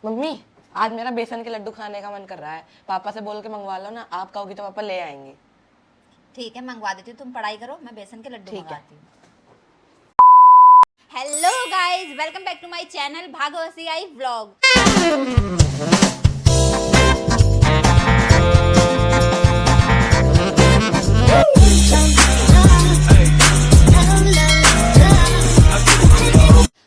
Mummy, आज मेरा बेसन के लड्डू खाने का मन कर रहा है। पापा से बोल के मंगवा लो ना, आप कहोगी तो पापा ले आएंगे। ठीक है, मंगवा देती हूँ। तुम पढ़ाई करो, मैं बेसन के लड्डू ठीक है। मंगाती हूँ। Hello guys, welcome back to my channel Bhagwati I vlog.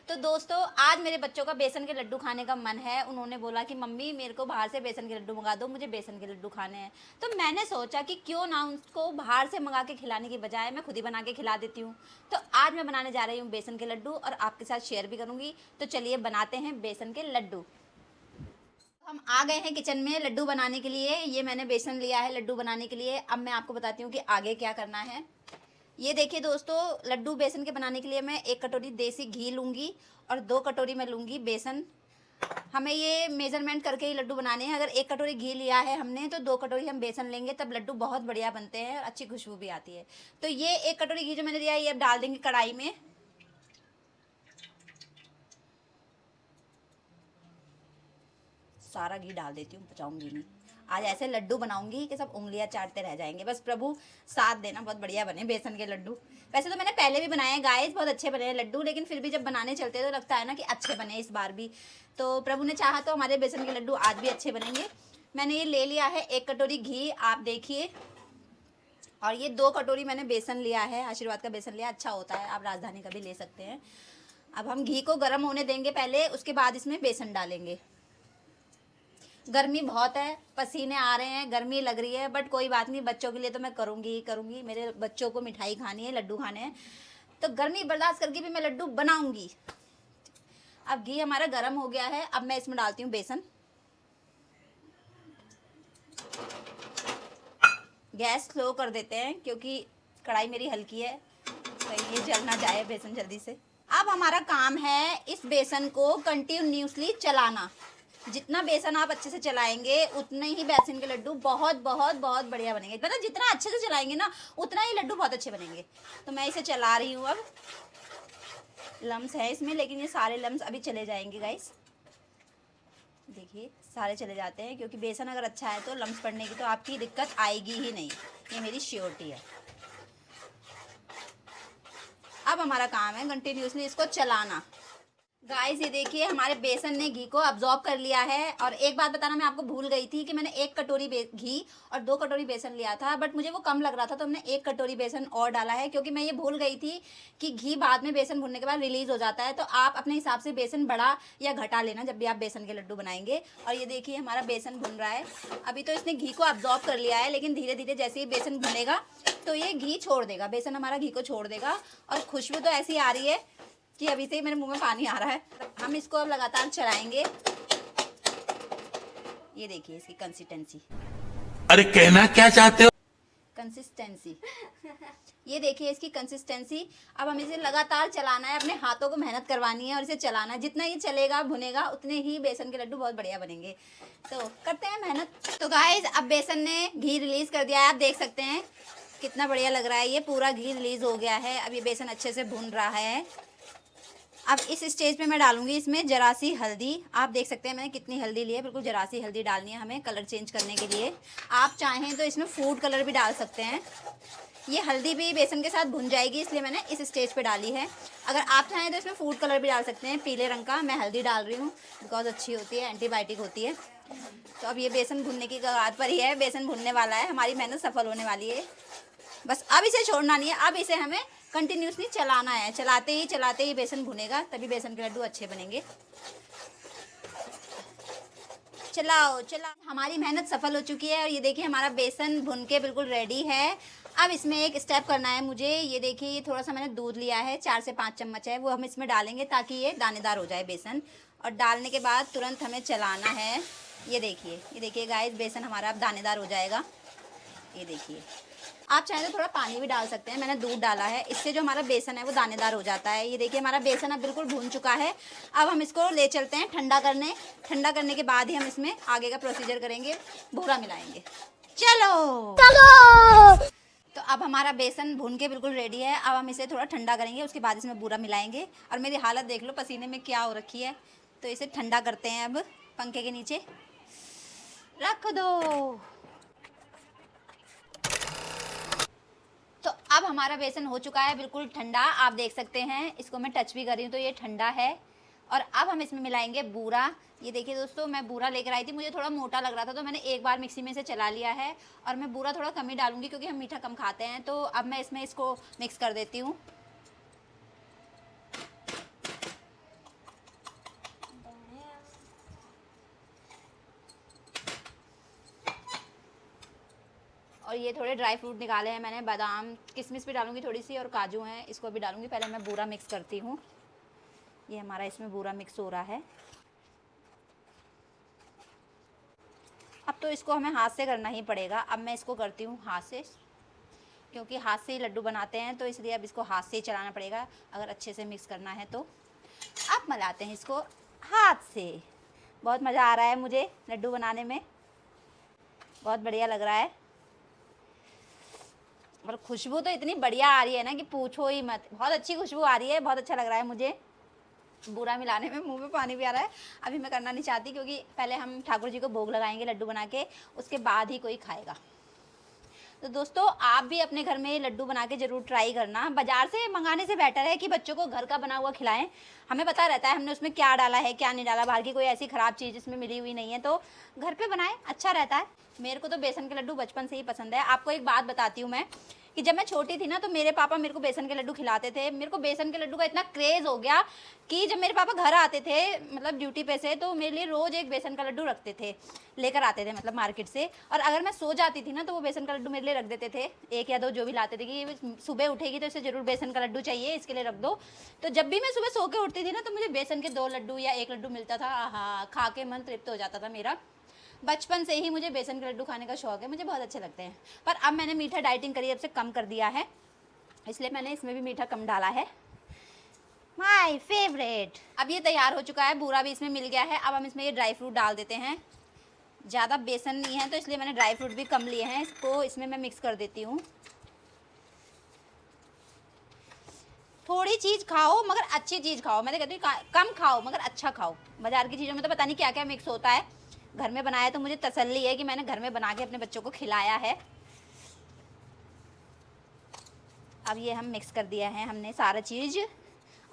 तो दोस्तों, आज मेरे बच्चों का बेसन के लड्डू खाने का मन है। उन्होंने बोला कि मम्मी मेरे को बाहर से बेसन के लड्डू मंगा दो, मुझे बेसन के लड्डू खाने हैं। तो मैंने सोचा कि क्यों ना उनको बाहर से मंगा के खिलाने की बजाय मैं खुद ही बना के खिला देती हूँ। तो आज मैं बनाने जा रही हूँ बेसन के लड्डू और आपके साथ शेयर भी करूँगी। तो चलिए बनाते हैं बेसन के लड्डू। हम आ गए हैं किचन में लड्डू बनाने के लिए। ये मैंने बेसन लिया है लड्डू बनाने के लिए। अब मैं आपको बताती हूँ कि आगे क्या करना है। ये देखिए दोस्तों, लड्डू बेसन के बनाने के लिए मैं 1 कटोरी देसी घी लूँगी और 2 कटोरी मैं लूँगी बेसन। हमें ये मेज़रमेंट करके ही लड्डू बनाने हैं। अगर 1 कटोरी घी लिया है हमने तो 2 कटोरी हम बेसन लेंगे, तब लड्डू बहुत बढ़िया बनते हैं और अच्छी खुशबू भी आती है। तो ये 1 कटोरी घी जो मैंने लिया है ये अब डाल देंगे कढ़ाई में। सारा घी डाल देती हूँ, बचाऊंगी नहीं। आज ऐसे लड्डू बनाऊंगी कि सब उंगलियां चाटते रह जाएंगे। बस प्रभु साथ देना, बहुत बढ़िया बने बेसन के लड्डू। वैसे तो मैंने पहले भी बनाए हैं गाइस, बहुत अच्छे बने हैं लड्डू, लेकिन फिर भी जब बनाने चलते तो लगता है ना कि अच्छे बने इस बार भी। तो प्रभु ने चाहा तो हमारे बेसन के लड्डू आज भी अच्छे बनेंगे। मैंने ये ले लिया है 1 कटोरी घी, आप देखिए। और ये 2 कटोरी मैंने बेसन लिया है, आशीर्वाद का बेसन लिया, अच्छा होता है, आप राजधानी का भी ले सकते हैं। अब हम घी को गर्म होने देंगे पहले, उसके बाद इसमें बेसन डालेंगे। गर्मी बहुत है, पसीने आ रहे हैं, गर्मी लग रही है, बट कोई बात नहीं, बच्चों के लिए तो मैं करूँगी ही करूँगी। मेरे बच्चों को मिठाई खानी है, लड्डू खाने हैं, तो गर्मी बर्दाश्त करके भी मैं लड्डू बनाऊँगी। अब घी हमारा गर्म हो गया है, अब मैं इसमें डालती हूँ बेसन। गैस स्लो कर देते हैं क्योंकि कढ़ाई मेरी हल्की है, कहीं ये जल ना जाए बेसन जल्दी से। अब हमारा काम है इस बेसन को कंटिन्यूसली चलाना। जितना बेसन आप अच्छे से चलाएंगे उतने ही बेसन के लड्डू बहुत बहुत बहुत बढ़िया बनेंगे। मतलब जितना अच्छे से चलाएंगे ना उतना ही लड्डू बहुत अच्छे बनेंगे। तो मैं इसे चला रही हूँ। अब लम्स है इसमें, लेकिन ये सारे लम्स अभी चले जाएंगे गाइस। देखिए सारे चले जाते हैं, क्योंकि बेसन अगर अच्छा है तो लम्स पड़ने की तो आपकी दिक्कत आएगी ही नहीं, ये मेरी श्योरिटी है। अब हमारा काम है कंटिन्यूसली इसको चलाना। गाइस ये देखिए हमारे बेसन ने घी को अब्जॉर्ब कर लिया है। और एक बात बताना मैं आपको भूल गई थी कि मैंने 1 कटोरी घी और 2 कटोरी बेसन लिया था, बट मुझे वो कम लग रहा था तो हमने 1 कटोरी बेसन और डाला है, क्योंकि मैं ये भूल गई थी कि घी बाद में बेसन भुनने के बाद रिलीज हो जाता है। तो आप अपने हिसाब से बेसन बढ़ा या घटा लेना जब भी आप बेसन के लड्डू बनाएंगे। और ये देखिए हमारा बेसन भुन रहा है। अभी तो इसने घी को अब्जॉर्ब कर लिया है, लेकिन धीरे धीरे जैसे ही बेसन भुनेगा तो ये घी छोड़ देगा, बेसन हमारा घी को छोड़ देगा। और खुशबू तो ऐसी आ रही है कि अभी से ही मेरे मुंह में पानी आ रहा है। हम इसको अब लगातार चलाएंगे। ये देखिए इसकी कंसिस्टेंसी। अरे कहना क्या चाहते हो? कंसिस्टेंसी ये देखिए इसकी कंसिस्टेंसी। अब हमें इसे लगातार चलाना है, अपने हाथों को मेहनत करवानी है और इसे चलाना है। जितना ये चलेगा भुनेगा उतने ही बेसन के लड्डू बहुत बढ़िया बनेंगे। तो करते हैं मेहनत। तो गाइस अब बेसन ने घी रिलीज कर दिया है, आप देख सकते हैं कितना बढ़िया लग रहा है। ये पूरा घी रिलीज हो गया है। अब ये बेसन अच्छे से भुन रहा है। अब इस स्टेज पे मैं डालूंगी इसमें जरा सी हल्दी। आप देख सकते हैं मैंने कितनी हल्दी ली है, बिल्कुल जरा सी हल्दी डालनी है हमें कलर चेंज करने के लिए। आप चाहें तो इसमें फूड कलर भी डाल सकते हैं। ये हल्दी भी बेसन के साथ भुन जाएगी, इसलिए मैंने इस स्टेज पे डाली है। अगर आप चाहें तो इसमें फूड कलर भी डाल सकते हैं, पीले रंग का। मैं हल्दी डाल रही हूँ बिकॉज अच्छी होती है, एंटीबायोटिक होती है। तो अब ये बेसन भुनने की कगार पर ही है, बेसन भुनने वाला है, हमारी मेहनत सफल होने वाली है। बस अब इसे छोड़ना नहीं है, अब इसे हमें कंटिन्यूसली चलाना है। चलाते ही बेसन भुनेगा, तभी बेसन के लड्डू अच्छे बनेंगे। चलाओ चलाओ। हमारी मेहनत सफल हो चुकी है और ये देखिए हमारा बेसन भुन के बिल्कुल रेडी है। अब इसमें एक स्टेप करना है मुझे। ये देखिए ये थोड़ा सा मैंने दूध लिया है, 4 से 5 चम्मच है, वो हम इसमें डालेंगे ताकि ये दानेदार हो जाए बेसन। और डालने के बाद तुरंत हमें चलाना है। ये देखिए गाइस बेसन हमारा अब दानेदार हो जाएगा। ये देखिए आप चाहें तो थोड़ा पानी भी डाल सकते हैं, मैंने दूध डाला है, इससे जो हमारा बेसन है वो दानेदार हो जाता है। ये देखिए हमारा बेसन अब बिल्कुल भून चुका है। अब हम इसको ले चलते हैं ठंडा करने। ठंडा करने के बाद ही हम इसमें आगे का प्रोसीजर करेंगे, बूरा मिलाएंगे। चलो तो अब हमारा बेसन भून के बिल्कुल रेडी है। अब हम इसे थोड़ा ठंडा करेंगे, उसके बाद इसमें बूरा मिलाएंगे। और मेरी हालत देख लो, पसीने में क्या हो रखी है। तो इसे ठंडा करते हैं अब। पंखे के नीचे रख दो। तो अब हमारा बेसन हो चुका है बिल्कुल ठंडा, आप देख सकते हैं। इसको मैं टच भी कर रही हूँ तो ये ठंडा है। और अब हम इसमें मिलाएंगे बूरा। ये देखिए दोस्तों, मैं बूरा लेकर आई थी, मुझे थोड़ा मोटा लग रहा था तो मैंने एक बार मिक्सी में से चला लिया है। और मैं बूरा थोड़ा कम ही डालूंगी क्योंकि हम मीठा कम खाते हैं। तो अब मैं इसमें इसको मिक्स कर देती हूँ। और ये थोड़े ड्राई फ्रूट निकाले हैं मैंने, बादाम किशमिश भी डालूंगी थोड़ी सी, और काजू हैं, इसको भी डालूंगी। पहले मैं बूरा मिक्स करती हूँ। ये हमारा इसमें बूरा मिक्स हो रहा है। अब तो इसको हमें हाथ से करना ही पड़ेगा। अब मैं इसको करती हूँ हाथ से, क्योंकि हाथ से ही लड्डू बनाते हैं तो इसलिए अब इसको हाथ से ही चलाना पड़ेगा अगर अच्छे से मिक्स करना है तो। अब मिलाते हैं इसको हाथ से। बहुत मज़ा आ रहा है मुझे लड्डू बनाने में, बहुत बढ़िया लग रहा है। और खुशबू तो इतनी बढ़िया आ रही है ना कि पूछो ही मत। बहुत अच्छी खुशबू आ रही है, बहुत अच्छा लग रहा है मुझे। बूरा मिलाने में मुंह में पानी भी आ रहा है। अभी मैं करना नहीं चाहती क्योंकि पहले हम ठाकुर जी को भोग लगाएंगे लड्डू बना के, उसके बाद ही कोई खाएगा। तो दोस्तों, आप भी अपने घर में लड्डू बना के ज़रूर ट्राई करना। बाज़ार से मंगाने से बेटर है कि बच्चों को घर का बना हुआ खिलाएं। हमें पता रहता है हमने उसमें क्या डाला है क्या नहीं डाला, बाहर की कोई ऐसी ख़राब चीज़ इसमें मिली हुई नहीं है। तो घर पे बनाएं, अच्छा रहता है। मेरे को तो बेसन के लड्डू बचपन से ही पसंद है। आपको एक बात बताती हूँ मैं कि जब मैं छोटी थी ना तो मेरे पापा मेरे को बेसन के लड्डू खिलाते थे। मेरे को बेसन के लड्डू का इतना क्रेज़ हो गया कि जब मेरे पापा घर आते थे मतलब ड्यूटी पे से, तो मेरे लिए रोज़ एक बेसन का लड्डू रखते थे, लेकर आते थे मतलब मार्केट से। और अगर मैं सो जाती थी ना तो वो बेसन का लड्डू मेरे लिए रख देते थे, एक या दो जो भी लाते थे कि सुबह उठेगी तो इसे ज़रूर बेसन का लड्डू चाहिए, इसके लिए रख दो। तो जब भी मैं सुबह सो के उठती थी ना तो मुझे बेसन के 2 लड्डू या 1 लड्डू मिलता था। हाँ, खा के मन तृप्त हो जाता था मेरा। बचपन से ही मुझे बेसन के लड्डू खाने का शौक है, मुझे बहुत अच्छे लगते हैं। पर अब मैंने मीठा डाइटिंग करी, अब से कम कर दिया है, इसलिए मैंने इसमें भी मीठा कम डाला है। My favourite. अब ये तैयार हो चुका है, बूरा भी इसमें मिल गया है। अब हम इसमें ये ड्राई फ्रूट डाल देते हैं। ज़्यादा बेसन नहीं है तो इसलिए मैंने ड्राई फ्रूट भी कम लिए हैं। इसको इसमें मैं मिक्स कर देती हूँ। थोड़ी चीज़ खाओ मगर अच्छी चीज़ खाओ। मैं तो कहती हूँ कम खाओ मगर अच्छा खाओ। बाजार की चीज़ों में तो पता नहीं क्या क्या मिक्स होता है। घर में बनाया तो मुझे तसल्ली है कि मैंने घर में बना के अपने बच्चों को खिलाया है। अब ये हम मिक्स कर दिया है हमने सारा चीज़,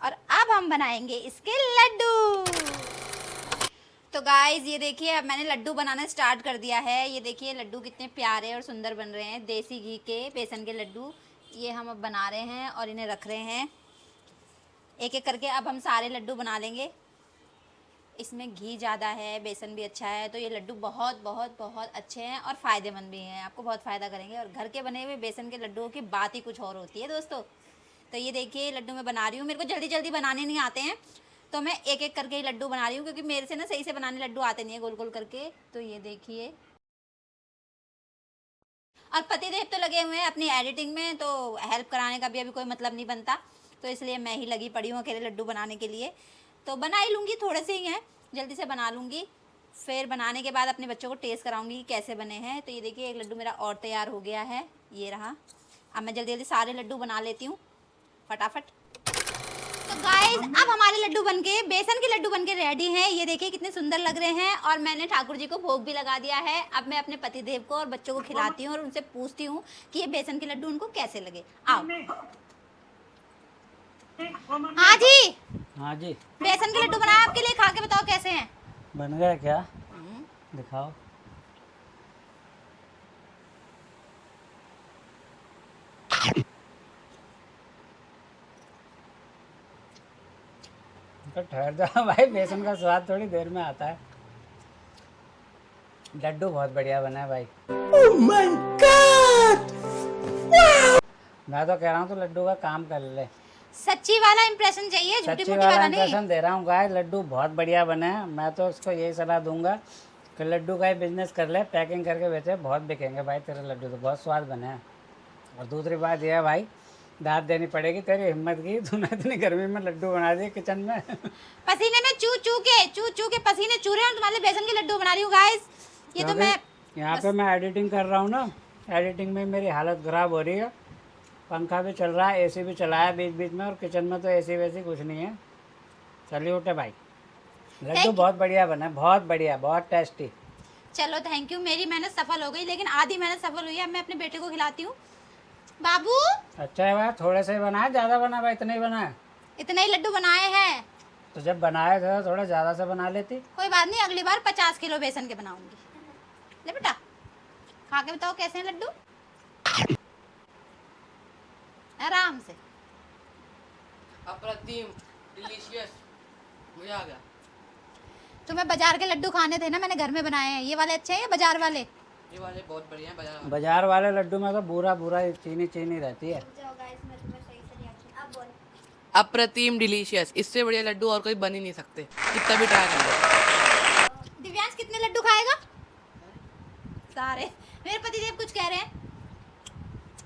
और अब हम बनाएंगे इसके लड्डू। तो गाइज ये देखिए, अब मैंने लड्डू बनाना स्टार्ट कर दिया है। ये देखिए लड्डू कितने प्यारे और सुंदर बन रहे हैं, देसी घी के बेसन के लड्डू। ये हम अब बना रहे हैं और इन्हें रख रहे हैं एक एक करके। अब हम सारे लड्डू बना लेंगे। इसमें घी ज़्यादा है, बेसन भी अच्छा है, तो ये लड्डू बहुत बहुत बहुत अच्छे हैं और फ़ायदेमंद भी हैं, आपको बहुत फ़ायदा करेंगे। और घर के बने हुए बेसन के लड्डुओं की बात ही कुछ और होती है दोस्तों। तो ये देखिए लड्डू मैं बना रही हूँ। मेरे को जल्दी जल्दी बनाने नहीं आते हैं तो मैं एक एक करके ही लड्डू बना रही हूँ, क्योंकि मेरे से ना सही से बनाने लड्डू आते नहीं है गोल गोल करके। तो ये देखिए, और पतिदेव तो लगे हुए हैं अपनी एडिटिंग में, तो हेल्प कराने का भी अभी कोई मतलब नहीं बनता, तो इसलिए मैं ही लगी पड़ी हूँ अकेले लड्डू बनाने के लिए। तो बना ही लूँगी, थोड़े से ही हैं, जल्दी से बना लूँगी। फिर बनाने के बाद अपने बच्चों को टेस्ट कराऊंगी कि कैसे बने हैं। तो ये देखिए एक लड्डू मेरा और तैयार हो गया है, ये रहा। अब मैं जल्दी जल्दी सारे लड्डू बना लेती हूँ फटाफट। तो गाइस अब हमारे लड्डू बनके, बेसन के लड्डू बनके रेडी हैं। ये देखिए कितने सुंदर लग रहे हैं, और मैंने ठाकुर जी को भोग भी लगा दिया है। अब मैं अपने पतिदेव को और बच्चों को खिलाती हूँ और उनसे पूछती हूँ कि ये बेसन के लड्डू उनको कैसे लगे। आओ। हाँ जी, हाँ जी, बेसन के लड्डू बनाए आपके लिए, खा के बताओ कैसे हैं। बन गया क्या? दिखाओ। तो ठहर जाओ भाई, बेसन का स्वाद थोड़ी देर में आता है। लड्डू बहुत बढ़िया बना है भाई। oh my God! मैं तो कह रहा हूँ तो लड्डू का काम कर ले। सच्ची वाला इंप्रेशन चाहिए, झूठी सच्ची मूठी वाला वाला नहीं। इंप्रेशन दे रहा हूँ गाइस, लड्डू बहुत बढ़िया बने हैं। मैं तो उसको यही सलाह दूंगा कि लड्डू का ही बिजनेस कर ले, पैकिंग करके बेचे, बहुत बिकेंगे भाई तेरे लड्डू, तो बहुत स्वाद बने हैं। और दूसरी बात यह है भाई, दाद देनी पड़ेगी तेरी हिम्मत की, तूने इतनी गर्मी में लड्डू बना दिए किचन में। पसीने में चू चू के पसीने चू रहे हैं, तुम्हारे बेसन के लड्डू बना रही हूँ गाइस। ये तो मैं यहाँ पे मैं एडिटिंग कर रहा हूँ ना, एडिटिंग में मेरी हालत ख़राब हो रही है। पंखा भी चल रहा है, एसी भी चलाया बीच बीच में, और किचन में तो एसी वैसी कुछ नहीं है। चलिए उठे भाई। लड्डू बहुत बढ़िया बना, बहुत बढ़िया, बहुत टेस्टी। चलो थैंक यू, मेरी मेहनत सफल हो गई, लेकिन आधी मेहनत सफल हुई है। अब मैं अपने बेटे को खिलाती हूँ। बाबू अच्छा है भाई, थोड़े से ही बनाया, ज़्यादा बना भाई, इतना ही बनाया। इतने ही लड्डू बनाए हैं। तो जब बनाए थे तो थोड़ा ज़्यादा से बना लेती। कोई बात नहीं, अगली बार 50 किलो बेसन के बनाऊंगी। ले बेटा, खा के बताओ कैसे हैं लड्डू। आराम से। अप्रतिम, डिलीशियस, मजा आ गया। तुम्हें बाजार के लड्डू खाने थे ना, मैंने घर में बनाए हैं। ये वाले अच्छे हैं या बाजार वाले? ये वाले बहुत बढ़िया हैं बाजार। बाजार वाले लड्डू में तो बुरा बुरा चीनी चीनी रहती है। अप्रतिम, डिलीशियस, इससे बढ़िया लड्डू और कोई बन ही नहीं सकते, कितना भी ट्राई कर लो। दिव्यांश कितने लड्डू खाएगा? सारे। मेरे पतिदेव कुछ कह रहे हैं।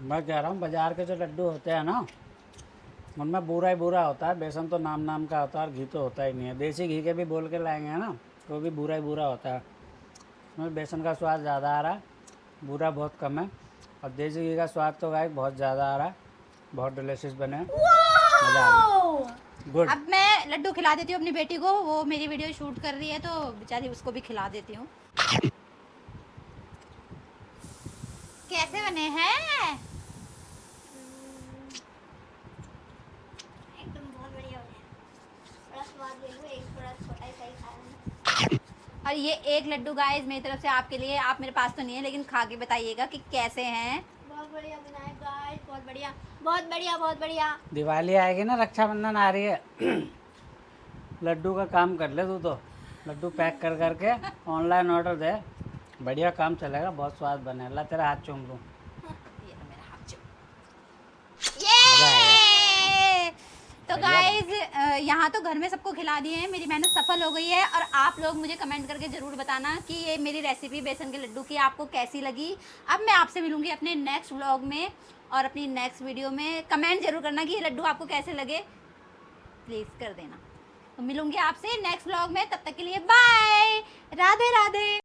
मैं कह रहा हूँ बाजार के जो लड्डू होते हैं ना, उनमें बुरा ही बुरा होता है। बेसन तो नाम नाम का होता है और घी तो होता ही नहीं है। देसी घी के भी बोल के लाएंगे ना, तो भी बुरा ही बुरा होता है। उसमें बेसन का स्वाद ज़्यादा आ रहा है, बुरा बहुत कम है। और देसी घी का स्वाद तो गाइस बहुत ज़्यादा आ रहा है। बहुत डिलीशियस बने हैं, मज़ा आ गया। गुड। अब मैं लड्डू खिला देती हूँ अपनी बेटी को। वो मेरी वीडियो शूट कर रही है तो बेचारी उसको भी खिला देती हूँ। कैसे बने हैं? एकदम बहुत बढ़िया बने। बड़ा स्वाद ले लो, एक थोड़ा छोटा ही सही खाया। और ये एक लड्डू गाइस मेरी तरफ से आपके लिए। आप मेरे पास तो नहीं है, लेकिन खा के बताइएगा कि कैसे हैं। बहुत बढ़िया बनाए गाइस, बहुत बढ़िया, बहुत बढ़िया, बहुत बढ़िया। दिवाली आएगी ना, रक्षाबंधन आ रही है, लड्डू का काम कर ले तू तो। लड्डू पैक कर करके ऑनलाइन ऑर्डर दे, बढ़िया काम चलेगा। बहुत स्वाद बने। अल्लाह तेरा हाथ चूम लूँ। ये लो मेरा हाथ चूम। मज़ा ये तो बढ़िया। गाइज यहाँ तो घर में सबको खिला दिए हैं। मेरी मेहनत सफल हो गई है। और आप लोग मुझे कमेंट करके ज़रूर बताना कि ये मेरी रेसिपी बेसन के लड्डू की आपको कैसी लगी। अब मैं आपसे मिलूंगी अपने नेक्स्ट व्लॉग में और अपनी नेक्स्ट वीडियो में। कमेंट जरूर करना कि ये लड्डू आपको कैसे लगे, प्लीज़ कर देना। तो मिलूंगी आपसे नेक्स्ट व्लॉग में। तब तक के लिए बाय, राधे राधे।